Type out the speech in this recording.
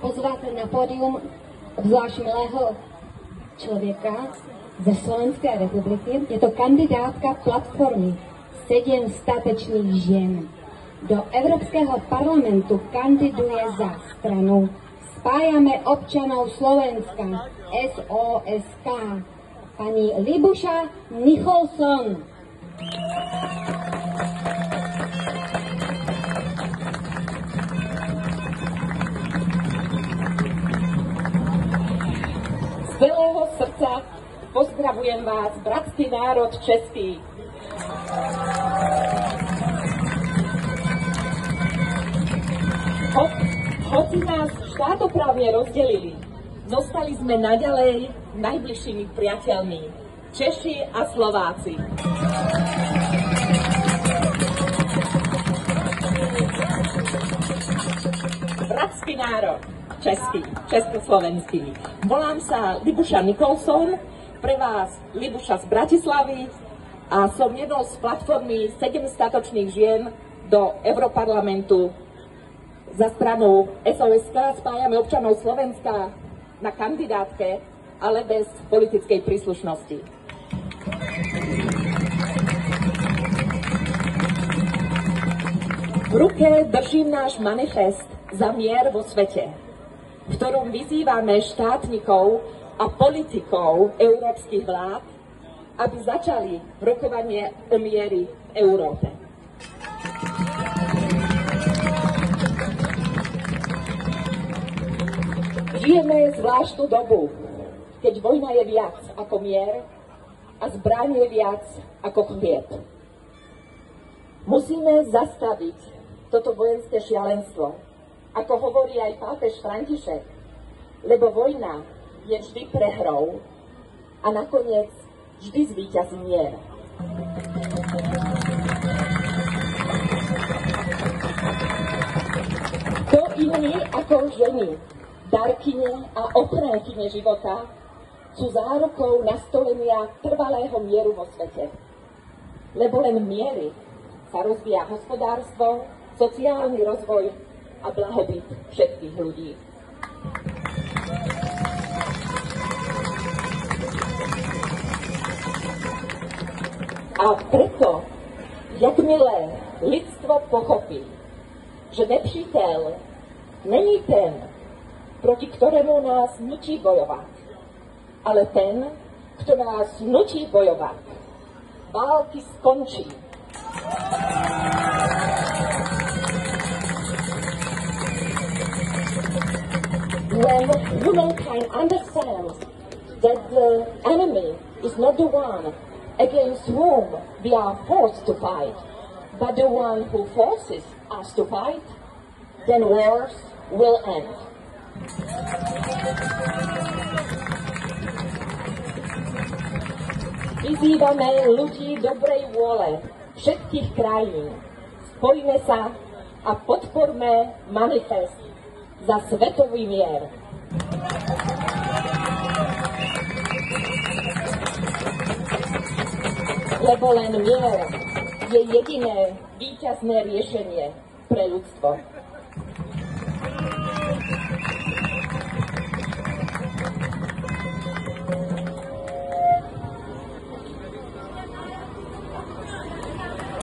pozvat na pódium zvlášť milého člověka ze Slovenské republiky. Je to kandidátka platformy 7 statečných žien. Do Evropského parlamentu kandiduje za stranu Spájame občanov Slovenska, SOSK, pani Libuša Nicholson. Z celého srdca pozdravujem vás, bratský národ český. Hoci nás štátoprávne rozdelili, zostali sme naďalej najbližšími priateľmi, Češi a Slováci. Bratský národ, český, československý. Volám sa Libuša Nicholson, pre vás Libuša z Bratislavy a som jednou z platformy 7 statočných žien do Europarlamentu za stranu SOSK, Spájame občanov Slovenska, na kandidátke, ale bez politickej príslušnosti. V ruke držím náš manifest za mier vo svete, v ktorom vyzývame štátnikov a politikov európskych vlád, aby začali rokovanie o miery v Európe. Žijeme zvláštnu dobu, keď vojna je viac ako mier a zbraň je viac ako chlieb. Musíme zastaviť toto vojenské šialenstvo, ako hovorí aj pápež František, lebo vojna je vždy prehrou a nakoniec vždy zvíťazí mier. Kto iný ako ženy, darkyne a ochránkyne života sú zárukou nastolenia trvalého mieru vo svete. Lebo len v miery sa rozvíja hospodárstvo, sociálny rozvoj a blahobyt všetkých ľudí. A preto, jakmile lidstvo pochopí, že nepřítel není ten, proti ktorému nás nutí bojovať, ale ten, kto nás nutí bojovať, války skončí. When humankind understands that the enemy is not the one against whom we are forced to fight, but the one who forces us to fight, then wars will end. Vyzývame ľudí dobrej vôle všetkých krajín. Spojme sa a podporme manifest za svetový mier. Lebo len mier je jediné víťazné riešenie pre ľudstvo.